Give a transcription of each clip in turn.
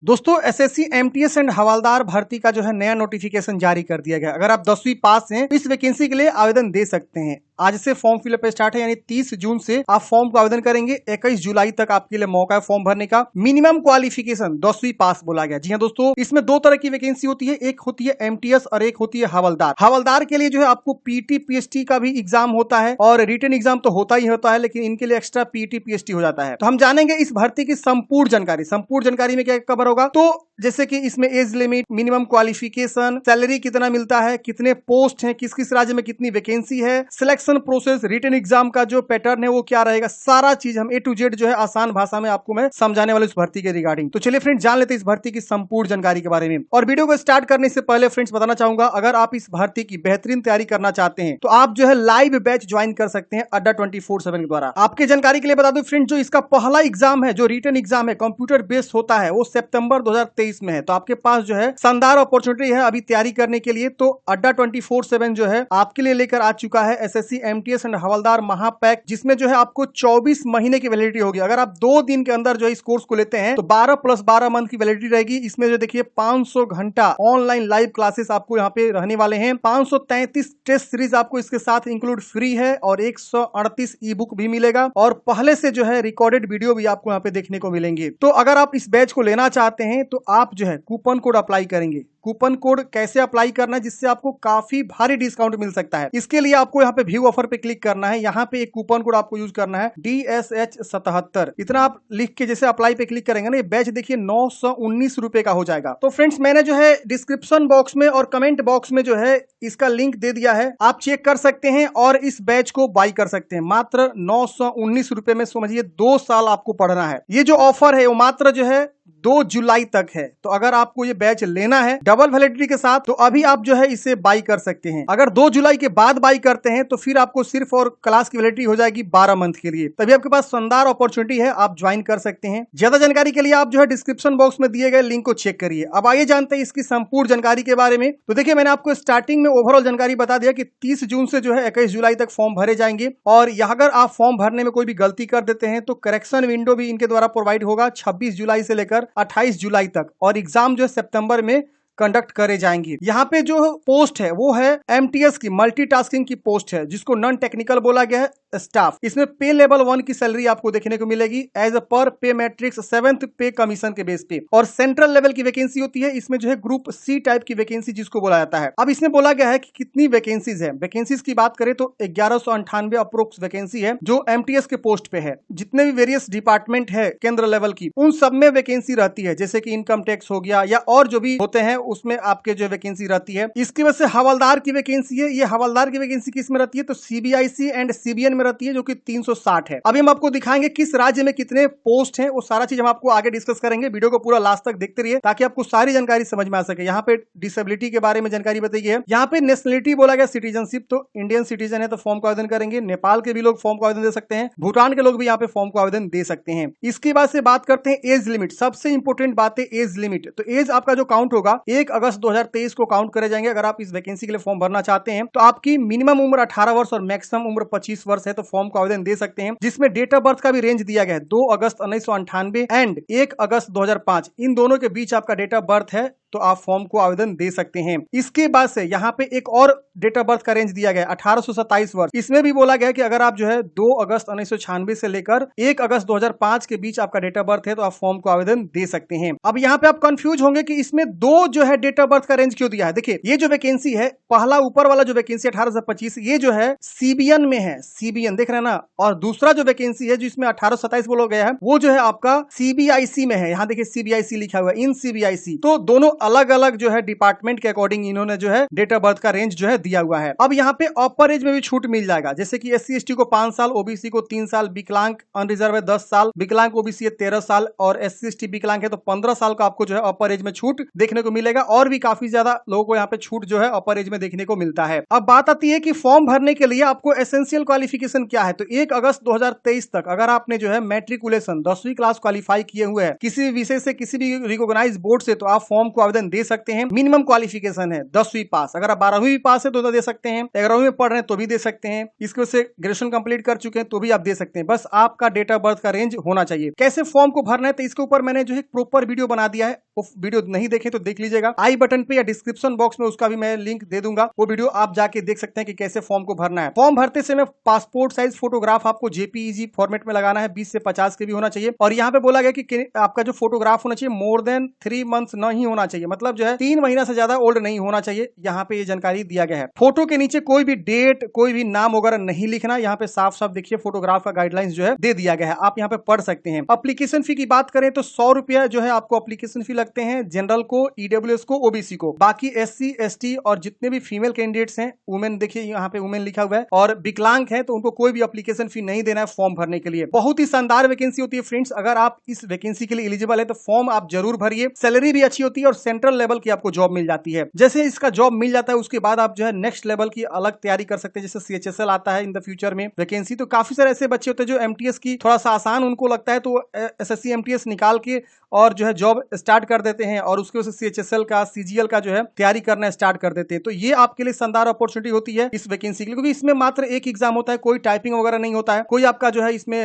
दोस्तों SSC MTS and हवलदार भर्ती का जो है नया नोटिफिकेशन जारी कर दिया गया। अगर आप 10वीं पास हैं तो इस वैकेंसी के लिए आवेदन दे सकते हैं। आज से फॉर्म फिलअप स्टार्ट है, यानी 30 जून से आप फॉर्म को आवेदन करेंगे। 21 जुलाई तक आपके लिए मौका है फॉर्म भरने का। मिनिमम क्वालिफिकेशन 10वीं पास बोला गया। जी हाँ दोस्तों, इसमें दो तरह की वैकेंसी होती है, एक होती है एमटीएस और एक होती है हवलदार। हवलदार के लिए जो है आपको पीटी पीएसटी का भी एग्जाम होता है और रिटन एग्जाम तो होता ही होता है, लेकिन इनके लिए एक्स्ट्रा पीटी पीएसटी हो जाता है। तो हम जानेंगे इस भर्ती की संपूर्ण जानकारी। संपूर्ण जानकारी में क्या कवर होगा, तो जैसे कि इसमें age limit, minimum qualification, salary कितना मिलता है, कितने पोस्ट हैं, किस किस राज्य में कितनी वैकेंसी है, सिलेक्शन प्रोसेस, रिटन एग्जाम का जो पैटर्न है वो क्या रहेगा, सारा चीज हम ए टू जेड जो है आसान भाषा में आपको मैं समझाने वाला इस भर्ती के रिगार्डिंग। तो चलिए फ्रेंड्स जान लेते हैं इस भर्ती की संपूर्ण जानकारी के बारे में। और वीडियो को स्टार्ट करने से पहले फ्रेंड्स बताना चाहूंगा, अगर आप इस भर्ती की बेहतरीन तैयारी करना चाहते हैं तो आप जो है लाइव बैच ज्वाइन कर सकते हैं अड्डा 24/7 के द्वारा। आपके जानकारी के लिए बता दूं फ्रेंड्स, जो इसका पहला एग्जाम है, जो रिटन एग्जाम है, कंप्यूटर बेस्ड होता है, वो सितंबर 2023 में है। तो आपके पास जो है शानदार अपॉर्चुनिटी है अभी तैयारी करने के लिए। तो अड्डा 24/7 जो है आपके लिए लेकर आ चुका है एसएससी एमटीएस एंड हवलदार महापैक, जिसमें जो है आपको 24 महीने की वैलिडिटी होगी। अगर आप 2 दिन के अंदर जो इस कोर्स को लेते हैं तो 12 + 12 मंथ की वैलिडिटी रहेगी। इसमें जो देखिए 500 घंटा ऑनलाइन लाइव क्लासेस आपको यहाँ पे रहने वाले हैं। 533 टेस्ट सीरीज आपको इसके साथ इंक्लूड फ्री है और 138 ई बुक भी मिलेगा और पहले से जो है रिकॉर्डेड वीडियो भी आपको यहाँ पे देखने को मिलेंगे। तो अगर आप इस बैच को लेना चाहते हैं तो आप जो है कूपन कोड अप्लाई करेंगे। कूपन कोड कैसे अप्लाई करना है जिससे आपको काफी भारी डिस्काउंट मिल सकता है, इसके लिए आपको यहाँ पे व्यू ऑफर पे क्लिक करना है। यहाँ पे एक कूपन कोड आपको यूज करना है DSH77। इतना आप लिख के जैसे अप्लाई पे क्लिक करेंगे ना, ये बैच देखिए 919 रुपए का हो जाएगा। तो फ्रेंड्स मैंने जो है डिस्क्रिप्शन बॉक्स में और कमेंट बॉक्स में जो है इसका लिंक दे दिया है, आप चेक कर सकते हैं और इस बैच को बाई कर सकते हैं। मात्र 919 रुपए में समझिए 2 साल आपको पढ़ना है। ये जो ऑफर है वो मात्र जो है 2 जुलाई तक है। तो अगर आपको ये बैच लेना है डबल वैलिडिटी के साथ तो अभी आप जो है इसे बाई कर सकते हैं। अगर 2 जुलाई के बाद बाई करते हैं तो फिर आपको सिर्फ और क्लास की वैलिडिटी हो जाएगी 12 मंथ के लिए। तभी आपके पास शानदार अपॉर्चुनिटी है, आप ज्वाइन कर सकते हैं। ज्यादा जानकारी के लिए आप जो है डिस्क्रिप्शन बॉक्स में दिए गए लिंक को चेक करिए। अब आइए जानते हैं इसकी संपूर्ण जानकारी के बारे में। तो देखिए मैंने आपको स्टार्टिंग में ओवरऑल जानकारी बता दिया कि 30 जून से जो है 21 जुलाई तक फॉर्म भरे जाएंगे और अगर आप फॉर्म भरने में कोई भी गलती कर देते हैं तो करेक्शन विंडो भी इनके द्वारा प्रोवाइड होगा 26 जुलाई से लेकर 28 जुलाई तक, और एग्जाम जो है सितंबर में कंडक्ट करे जाएंगे। यहाँ पे जो पोस्ट है वो है एमटीएस की मल्टीटास्किंग की पोस्ट है, जिसको नॉन टेक्निकल बोला गया है स्टाफ। इसमें पे लेवल 1 की सैलरी आपको देखने को मिलेगी एज अ पर पे मैट्रिक्स 7th पे कमीशन के बेस पे, और सेंट्रल लेवल की वैकेंसी होती है। इसमें जो है ग्रुप सी टाइप की वैकेंसी जिसको बोला जाता है। अब इसमें बोला गया है कि कितनी वैकेंसीज है। वैकेंसीज की बात करें तो 1198 अप्रोक्स वैकेंसी है जो एमटीएस के पोस्ट पे है। जितने भी वेरियस डिपार्टमेंट है केंद्र लेवल की, उन सब में वैकेंसी रहती है, जैसे कि इनकम टैक्स हो गया या और जो भी होते हैं उसमें आपके जो वैकेंसी रहती है। इसकी वजह से हवलदार की वैकेंसी है, ये हवलदार की वैकेंसी किस में रहती है तो सीबीआईसी एंड सीबीएन में रहती है, जो कि 360 है। अभी हम आपको दिखाएंगे किस राज्य में कितने पोस्ट हैं, वो सारा चीज हम आपको आगे डिस्कस करेंगे। वीडियो को पूरा लास्ट तक देखते रहिए ताकि आपको सारी जानकारी समझ में आ सके। यहाँ पे डिसेबिलिटी के बारे में जानकारी बताई है। यहाँ पे नेशनलिटी बोला गया सिटीजनशिप, तो इंडियन सिटीजन है तो फॉर्म को आवेदन करेंगे। नेपाल के भी लोग फॉर्म को आवेदन दे सकते हैं, भूटान के लोग भी यहाँ पे फॉर्म को आवेदन दे सकते हैं। इसके बाद से बात करते हैं एज लिमिट। सबसे इंपॉर्टेंट बात है एज लिमिट। तो एज आपका जो काउंट होगा 1 अगस्त 2023 को काउंट करे जाएंगे। अगर आप इस वैकेंसी के लिए फॉर्म भरना चाहते हैं तो आपकी मिनिमम उम्र 18 वर्ष और मैक्सिमम उम्र 25 वर्ष है, तो फॉर्म को आवेदन दे सकते हैं। जिसमें डेट ऑफ बर्थ का भी रेंज दिया गया है 2 अगस्त 1998 एंड 1 अगस्त 2005, इन दोनों के बीच आपका डेट ऑफ बर्थ है तो आप फॉर्म को आवेदन दे सकते हैं। इसके बाद से यहाँ पे एक और डेट ऑफ बर्थ का रेंज दिया गया है 18 से 27 वर्ष। इसमें भी बोला गया है कि अगर आप जो है 2 अगस्त 1996 से लेकर 1 अगस्त 2005 के बीच आपका डेट ऑफ बर्थ है तो आप फॉर्म को आवेदन दे सकते हैं। अब यहाँ पे आप कंफ्यूज होंगे कि इसमें 2 जो है डेट ऑफ बर्थ का रेंज क्यों दिया है। देखिए ये जो वैकेंसी है, पहला ऊपर वाला जो वैकेंसी 18 से 25, ये जो है सीबीएन में है, सीबीएन देख रहे हैं ना, और दूसरा जो वैकेंसी है जिसमें 18 से 27 बोला गया है वो जो है आपका सीबीआईसी में है। यहाँ देखिए सीबीआईसी लिखा हुआ है, इन सीबीआईसी। तो दोनों अलग अलग जो है डिपार्टमेंट के अकॉर्डिंग इन्होंने जो है डेट ऑफ बर्थ का रेंज जो है दिया हुआ है। अब यहाँ पे अपर एज में भी छूट मिल जाएगा, जैसे कि एससी एसटी को 5 साल, ओबीसी को 3 साल, विकलांग अनरिजर्व है 10 साल, विकलांग ओबीसी है 13 साल और एससी एसटी विकलांग है तो 15 साल का आपको जो है अपर एज में छूट देखने को मिलेगा। और भी काफी ज्यादा लोगों को यहाँ पे छूट जो है अपर एज में देखने को मिलता है। अब बात आती है कि फॉर्म भरने के लिए आपको एसेंशियल क्वालिफिकेशन क्या है। तो 1 अगस्त 2023 तक अगर आपने जो है मैट्रिकुलेशन 10वीं क्लास क्वालिफाई किए हुए हैं किसी विषय से, किसी भी रिकॉग्नाइज बोर्ड से, तो आप फॉर्म को आवेदन दे सकते हैं। मिनिमम क्वालिफिकेशन है 10वीं पास, अगर आप 12वीं पास है तो दे सकते हैं, 11वीं में पढ़ रहे हैं तो भी दे सकते हैं, इसके वजह से ग्रेजुएशन कंप्लीट कर चुके हैं तो भी आप दे सकते हैं। बस आपका डेट ऑफ बर्थ का रेंज होना चाहिए। कैसे फॉर्म को भरना है तो इसके ऊपर मैंने जो है प्रॉपर वीडियो बना दिया है, वो वीडियो नहीं देखे तो देख लीजिएगा, आई बटन पे या डिस्क्रिप्शन बॉक्स में उसका भी मैं लिंक दे दूंगा, वो वीडियो आप जाके देख सकते हैं कि कैसे फॉर्म को भरना है। फॉर्म भरते समय पासपोर्ट साइज फोटोग्राफ आपको जेपीईजी फॉर्मेट में लगाना है, 20 से 50 के भी होना चाहिए। और यहाँ पे बोला गया कि आपका जो फोटोग्राफ होना चाहिए मोर देन 3 मंथ्स नहीं होना चाहिए, मतलब जो है 3 महीना से ज्यादा ओल्ड नहीं होना चाहिए। यहाँ पे ये जानकारी दिया गया है। फोटो के नीचे कोई भी डेट, कोई भी नाम वगैरह नहीं लिखना, यहाँ पे साफ साफ देखिए फोटोग्राफ का गाइडलाइंस जो है दे दिया गया है, आप यहाँ पे पढ़ सकते हैं। एप्लीकेशन फी की बात करें तो 100 रुपया जो है आपको एप्लीकेशन फी लगते हैं, जनरल को, ईडब्ल्यूएस को, ओबीसी को। बाकी एससी एसटी और जितने भी फीमेल कैंडिडेट्स हैं, वुमेन देखिए यहाँ पे वुमेन लिखा हुआ है, और विकलांग है तो उनको कोई भी एप्लीकेशन फी नहीं देना है फॉर्म भरने के लिए। बहुत ही शानदार वैकेंसी होती है फ्रेंड्स, अगर आप इस वैकेंसी के लिए एलिजिबल है तो फॉर्म आप जरूर भरिए। सैलरी भी अच्छी होती है और सेंट्रल लेवल की आपको जॉब मिल जाती है। जैसे इसका जॉब मिल जाता है उसके बाद आप जो है नेक्स्ट लेवल की अलग तैयारी कर सकते हैं, जैसे सीएचएसएल आता है इन द फ्यूचर में वैकेंसी। तो काफी सारे ऐसे बच्चे होते हैं जो एमटीएस की थोड़ा सा आसान उनको लगता है तो एसएससी एमटीएस निकाल के और जो है जॉब स्टार्ट कर देते हैं, और उसके वजह से सीएचएसएल का, सीजीएल का जो है तैयारी करना स्टार्ट कर देते हैं। तो ये आपके लिए शानदार अपॉर्चुनिटी होती है इस वैकेंसी के लिए, क्योंकि इसमें मात्र एक एग्जाम होता है, कोई टाइपिंग वगैरह नहीं होता है, कोई आपका जो है इसमें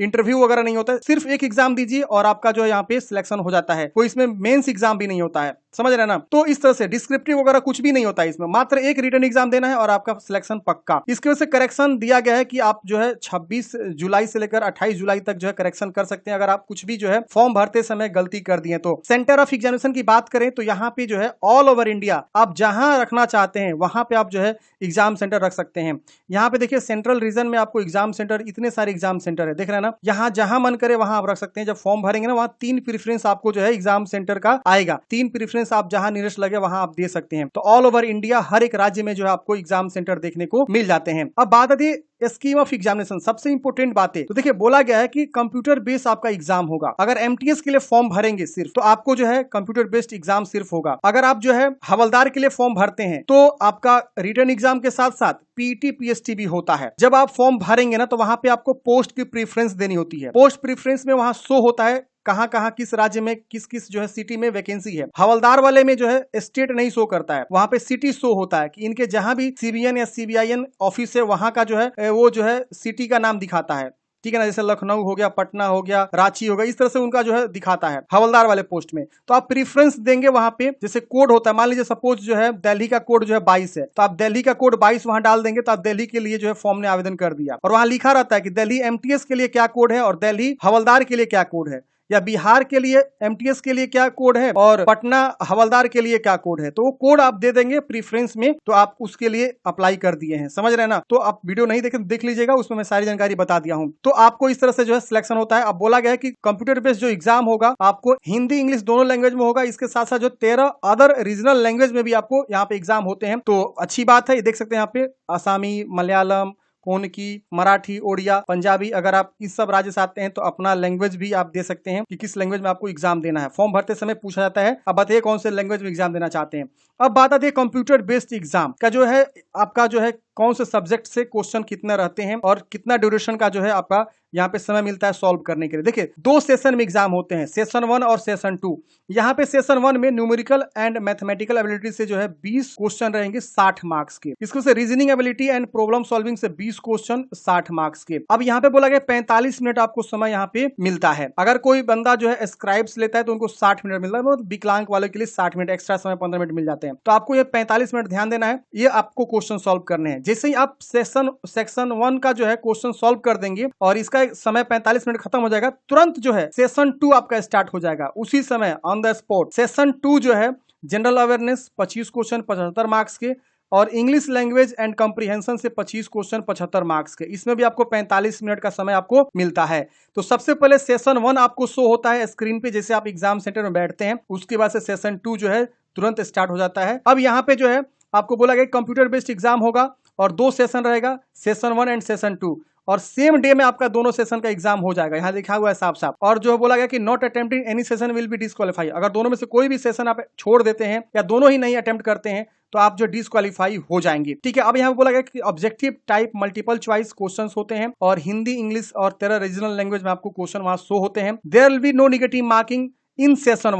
इंटरव्यू वगैरह नहीं होता है, सिर्फ एक एग्जाम दीजिए और आपका जो है यहाँ पे सिलेक्शन हो जाता है। कोई इसमें मेंस एग्जाम भी नहीं होता है, समझ रहे ना। तो इस तरह से डिस्क्रिप्टिव वगैरह कुछ भी नहीं होता है इसमें, मात्र एक रिटन एग्जाम देना है और आपका सिलेक्शन पक्का। इसके वजह से करेक्शन दिया गया है कि आप जो है 26 जुलाई से लेकर 28 जुलाई तक जो है करेक्शन कर सकते हैं, अगर आप कुछ भी जो है फॉर्म भरते समय गलती कर दिए तो। सेंटर ऑफ एग्जामिनेशन की बात करें तो यहाँ पे जो है ऑल ओवर इंडिया आप जहां रखना चाहते हैं वहां पे आप जो है एग्जाम सेंटर रख सकते हैं। यहाँ पे देखिए सेंट्रल रीजन में आपको एग्जाम सेंटर, इतने सारे एग्जाम सेंटर है, देख रहे हैं ना, यहाँ जहां मन करे वहां आप रख सकते हैं। जब फॉर्म भरेंगे ना वहां 3 प्रेफरेंस आपको जो है एग्जाम सेंटर का आएगा, 3 प्रेफरेंस आप जहां नियरेस्ट लगे वहां आप दे सकते हैं। तो ऑल ओवर इंडिया हर एक राज्य में जो है आपको एग्जाम सेंटर देखने को मिल जाते हैं। अब बात आती है स्कीम ऑफ एग्जामिनेशन, सबसे इंपोर्टेंट बात है। तो देखिए बोला गया है कि कंप्यूटर बेस्ड आपका एग्जाम होगा। अगर एमटीएस के लिए फॉर्म भरेंगे सिर्फ तो आपको जो है कंप्यूटर बेस्ड एग्जाम सिर्फ होगा। अगर आप जो है हवलदार के लिए फॉर्म भरते हैं तो आपका रिटन एग्जाम के साथ साथ पीटी पीएसटी भी होता है। जब आप फॉर्म भरेंगे ना तो वहां पे आपको पोस्ट की प्रेफरेंस देनी होती है। पोस्ट प्रेफरेंस में वहां शो होता है कहां कहां किस राज्य में किस किस जो है सिटी में वैकेंसी है। हवलदार वाले में जो है स्टेट नहीं शो करता है, वहां पे सिटी शो होता है कि इनके जहां भी सीबीएन या सीबीआईएन ऑफिस है वहां का जो है वो जो है सिटी का नाम दिखाता है, ठीक है ना। जैसे लखनऊ हो गया, पटना हो गया, रांची हो गया, इस तरह से उनका जो है दिखाता है हवलदार वाले पोस्ट में। तो आप प्रेफरेंस देंगे वहां पे, जैसे कोड होता है, मान लीजिए सपोज जो है दिल्ली का कोड जो है 22 है, तो आप दिल्ली का कोड 22 वहां डाल देंगे तो आप दिल्ली के लिए जो है फॉर्म ने आवेदन कर दिया, और वहां लिखा रहता है कि दिल्ली एमटीएस के लिए क्या कोड है और दिल्ली हवलदार के लिए क्या कोड है, या बिहार के लिए एमटीएस के लिए क्या कोड है और पटना हवलदार के लिए क्या कोड है। तो वो कोड आप दे देंगे प्रेफरेंस में, तो आप उसके लिए अप्लाई कर दिए हैं, समझ रहे हैं ना। तो आप वीडियो नहीं देखे तो देख लीजिएगा, उसमें मैं सारी जानकारी बता दिया हूं। तो आपको इस तरह से जो है सिलेक्शन होता है। अब बोला गया है कि कंप्यूटर बेस्ड जो एग्जाम होगा आपको हिंदी इंग्लिश दोनों लैंग्वेज में होगा, इसके साथ साथ जो 13 अदर रीजनल लैंग्वेज में भी आपको यहाँ पे एग्जाम होते हैं। तो अच्छी बात है, ये देख सकते हैं यहाँ पे आसामी, मलयालम, कोनकी, मराठी, ओडिया, पंजाबी, अगर आप इस सब राज्य से आते हैं तो अपना लैंग्वेज भी आप दे सकते हैं कि किस लैंग्वेज में आपको एग्जाम देना है। फॉर्म भरते समय पूछा जाता है, अब बताइए कौन से लैंग्वेज में एग्जाम देना चाहते हैं। अब बात आती है कंप्यूटर बेस्ड एग्जाम का, जो है आपका जो है कौन से सब्जेक्ट से क्वेश्चन कितना रहते हैं और कितना ड्यूरेशन का जो है आपका यहाँ पे समय मिलता है सॉल्व करने के लिए। देखिए 2 सेशन में एग्जाम होते हैं, सेशन 1 और सेशन 2। यहाँ पे सेशन 1 में न्यूमेरिकल एंड मैथमेटिकल एबिलिटी से जो है 20 क्वेश्चन रहेंगे 60 मार्क्स के। इसको से reasoning ability and problem solving से 20 क्वेश्चन 60 मार्क्स के। अब यहाँ पे बोला गया 45 मिनट आपको समय यहाँ पे मिलता है। अगर कोई बंदा जो है स्क्राइब्स लेता है तो उनको 60 मिनट मिलता है, मतलब विकलांग वाले के लिए 60 मिनट एक्स्ट्रा समय 15 मिनट मिल जाते हैं। तो आपको ये 45 मिनट ध्यान देना है, ये आपको क्वेश्चन सॉल्व करने हैं। जैसे ही आप सेक्शन 1 का जो है क्वेश्चन सॉल्व कर देंगे और इसका समय 45 मिनट खत्म हो जाएगा, तुरंत जो है सेशन 2 आपका स्टार्ट हो जाएगा उसी समय ऑन द स्पॉट। सेशन 2 जो है जनरल अवेयरनेस 25 क्वेश्चन 75 मार्क्स के, और इंग्लिश लैंग्वेज एंड कॉम्प्रिहेंशन से 25 क्वेश्चन 75 मार्क्स के। इसमें भी आपको 45 मिनट का समय आपको मिलता है। तो सबसे पहले सेशन 1 आपको शो होता है स्क्रीन पे, जैसे आप एग्जाम सेंटर में बैठते हैं, उसके बाद से सेशन 2 जो है तुरंत स्टार्ट हो जाता है। अब यहाँ पे जो है आपको बोला गया कंप्यूटर बेस्ड एग्जाम होगा और 2 सेशन रहेगा, सेशन 1 एंड सेशन 2, और सेम डे में आपका दोनों सेशन का एग्जाम हो जाएगा, यहाँ लिखा हुआ है साफ साफ। और जो बोला गया कि not attempting any session will be disqualify, अगर दोनों में से कोई भी सेशन आप छोड़ देते हैं या दोनों ही नहीं अटेम्प्ट करते हैं तो आप जो डिस्क्वालीफाई हो जाएंगे, ठीक है। अब यहाँ बोला गया कि objective type multiple choice questions होते हैं और हिंदी इंग्लिश और 13 रीजनल लैंग्वेज में आपको क्वेश्चन वहां शो होते हैं। There will be no negative marking in session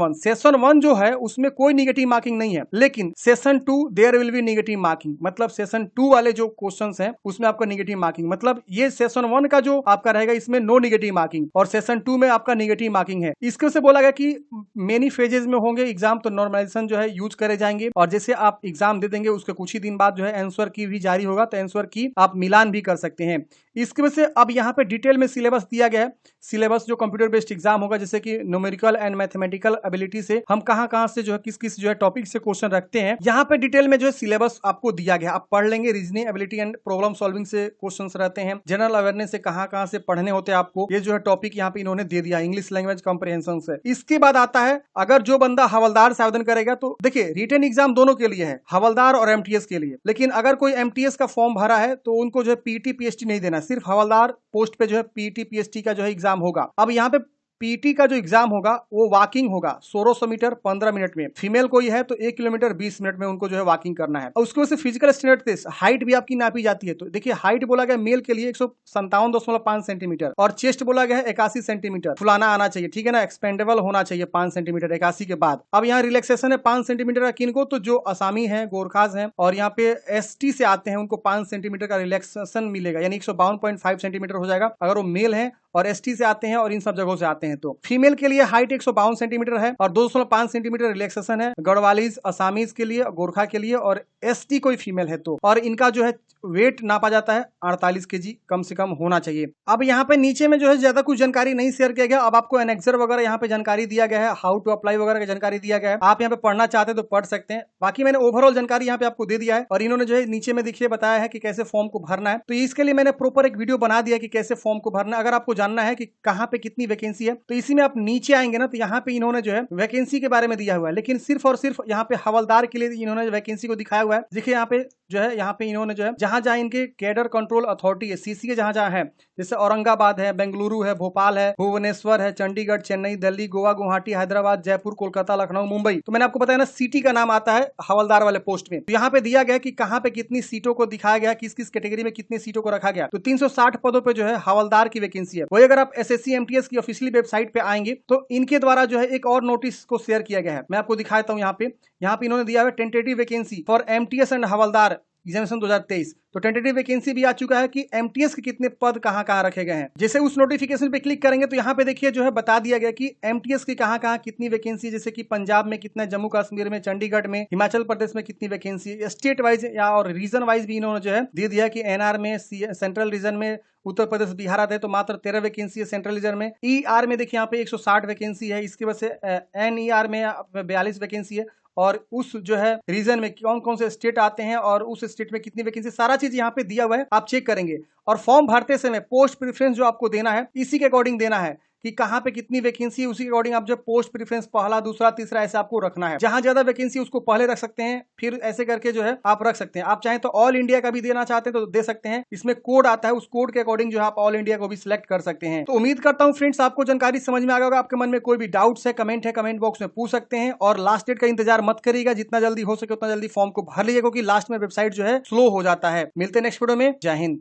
1 जो है उसमें कोई निगेटिव मार्किंग नहीं है, लेकिन session 2 there will be negative marking. मतलब सेशन 2 वाले जो क्वेश्चंस हैं उसमें आपका निगेटिव मार्किंग, मतलब ये सेशन 1 का जो आपका रहेगा इसमें नो निगेटिव मार्किंग और सेशन 2 में आपका निगेटिव मार्किंग है। इसके से बोला गया कि मेनी फेजेस में होंगे एग्जाम, तो नॉर्मलाइजेशन जो है यूज करे जाएंगे और जैसे आप एग्जाम दे देंगे उसके कुछ ही दिन बाद जो है आंसर की भी जारी होगा, तो आंसर की आप मिलान भी कर सकते हैं। इसकी वजह से अब यहाँ पे डिटेल में सिलेबस दिया गया है। सिलेबस जो कंप्यूटर बेस्ड एग्जाम होगा, जैसे कि न्यूमेरिकल एंड मैथमेटिकल एबिलिटी से हम कहाँ से जो है किस जो है टॉपिक से क्वेश्चन रखते हैं, यहाँ पे डिटेल में जो है सिलेबस आपको दिया गया। आप पढ़ लेंगे, reasoning ability and problem solving से क्वेश्चन रहते हैं, जनरल अवेयरनेस से कहाँ से पढ़ने होते हैं आपको, ये जो है टॉपिक यहाँ पे इन्होंने दे दिया इंग्लिश लैंग्वेज कॉम्प्रिहेंशन से। इसके बाद आता है अगर जो बंदा हवलदार से आवेदन करेगा, तो देखिए रिटन एग्जाम दोनों के लिए है, हवलदार और एमटीएस के लिए, लेकिन अगर कोई एमटीएस का फॉर्म भरा है तो उनको जो है पीटी पीएचडी नहीं देना, सिर्फ हवलदार पोस्ट पे जो है पीटी पीएचडी का जो है एग्जाम होगा। अब यहाँ पे पीटी का जो एग्जाम होगा वो वॉकिंग होगा 1600 मीटर 15 मिनट में, फीमेल कोई है तो 1 किलोमीटर 20 मिनट में उनको जो है वॉकिंग करना है। और उसके वजह से फिजिकल स्टैंडर्ड टेस्ट हाइट भी आपकी नापी जाती है। तो देखिए हाइट बोला गया मेल के लिए 157.5 सेंटीमीटर और चेस्ट बोला गया है 81 सेंटीमीटर, फुलाना आना चाहिए, ठीक है ना, एक्सपेंडेबल होना चाहिए 5 सेंटीमीटर 81 के बाद। अब यहाँ रिलैक्सेशन है 5 सेंटीमीटर का किनको, तो जो असामी है, गोरखाज है और यहाँ पे एसटी से आते हैं उनको 5 सेंटीमीटर का रिलैक्सेशन मिलेगा, यानी 152.5 सेंटीमीटर हो जाएगा अगर वो मेल है और एसटी से आते हैं और इन सब जगहों से आते हैं। तो फीमेल के लिए हाइट 152 सेंटीमीटर है और 2.5 सेंटीमीटर रिलैक्सेशन है गढ़वालीज असामीज के लिए, गोरखा के लिए और एसटी कोई फीमेल है तो। और इनका जो है वेट नापा जाता है 48 केजी कम से कम होना चाहिए। अब यहाँ पे नीचे में जो है ज्यादा कुछ जानकारी नहीं शेयर किया गया। अब आपको एनेक्सर वगैरह यहाँ पे जानकारी दिया गया है, हाउ टू अप्लाई वगैरह की जानकारी दिया गया है। आप यहाँ पे पढ़ना चाहते हैं तो पढ़ सकते हैं। बाकी मैंने ओवरऑल जानकारी यहाँ पे आपको दे दिया है और इन्होंने जो है नीचे में देखिए बताया है कि कैसे फॉर्म को भरना है। तो इसके लिए मैंने प्रॉपर एक वीडियो बना दिया कि कैसे फॉर्म को भरना है। अगर आपको जानना है कि कहाँ पे कितनी वैकेंसी है तो इसी में आप नीचे आएंगे ना, तो यहाँ पे इन्होंने जो है वैकेंसी के बारे में दिया हुआ है, लेकिन सिर्फ और सिर्फ यहाँ पे हवलदार के लिए इन्होंने वैकेंसी को दिखाया हुआ है। देखिए यहाँ पे जो है यहाँ पे इन्होंने जो है जहां इनके कैडर कंट्रोल अथॉरिटी है, सीसीए जहां है, जैसे औरंगाबाद है, बेंगलुरु है, भोपाल है, भुवनेश्वर है, चंडीगढ़, चेन्नई, दिल्ली, गोवा, गुवाहाटी, हैदराबाद, जयपुर, कोलकाता, लखनऊ, मुंबई। तो मैंने आपको बताया ना सिटी का नाम आता है हवलदार वाले पोस्ट में। तो यहाँ पे दिया गया कि कहाँ पे कितनी सीटों को दिखाया गया, किस किस कैटेगरी में कितनी सीटों को रखा गया। तो 360 पदों पे जो है हवलदार की वैकेंसी है। वही अगर आप एसएससी एमटीएस की ऑफिशियली वेबसाइट पे आएंगे तो इनके द्वारा जो है एक और नोटिस को शेयर किया गया है, मैं आपको दिखाता हूँ। यहाँ पे इन्होंने दिया है tentative vacancy for MTS and havildar examination 2023। तो टेंटेटिव वैकेंसी भी आ चुका है कि एमटीएस के कितने पद कहाँ रखे गए हैं। जैसे उस नोटिफिकेशन पे क्लिक करेंगे तो यहाँ पे देखिए जो है बता दिया गया कि एमटीएस की कहाँ कितनी वैकेंसी, जैसे कि पंजाब में कितना, जम्मू कश्मीर में, चंडीगढ़ में, हिमाचल प्रदेश में कितनी वैकेंसी, स्टेट वाइज या और रीजन वाइज भी इन्होंने जो है दे दिया कि एनआर में, सेंट्रल रीजन में उत्तर प्रदेश बिहार आते हैं तो मात्र 13 वैकेंसी है सेंट्रल रीजन में। ईआर में देखिए यहाँ पे 160 वैकेंसी है, इसकी वजह से एनईआर में 42 वैकेंसी है और उस जो है रीजन में कौन कौन से स्टेट आते हैं और उस स्टेट में कितनी वैकेंसी, सारा चीज यहाँ पे दिया हुआ है, आप चेक करेंगे। और फॉर्म भरते समय पोस्ट प्रेफरेंस जो आपको देना है इसी के अकॉर्डिंग देना है कि कहाँ पे कितनी वैकेंसी है, उसी के अकॉर्डिंग आप जो पोस्ट प्रेफरेंस पहला, दूसरा, तीसरा ऐसे आपको रखना है। जहां ज्यादा वैकेंसी उसको पहले रख सकते हैं, फिर ऐसे करके जो है आप रख सकते हैं। आप चाहें तो ऑल इंडिया का भी देना चाहते हैं तो दे सकते हैं, इसमें कोड आता है, उस कोड के अकॉर्डिंग जो है आप ऑल इंडिया को भी सिलेक्ट कर सकते हैं। तो उम्मीद करता हूँ फ्रेंड्स आपको जानकारी समझ में आ गया होगा। आपके मन में कोई भी डाउट्स है, कमेंट बॉक्स में पूछ सकते हैं और लास्ट डेट का इंतजार मत करिएगा, जितना जल्दी हो सके उतना जल्दी फॉर्म को भर लीजिए क्योंकि लास्ट में वेबसाइट जो है स्लो हो जाता है। मिलते हैं नेक्स्ट वीडियो में, जय हिंद।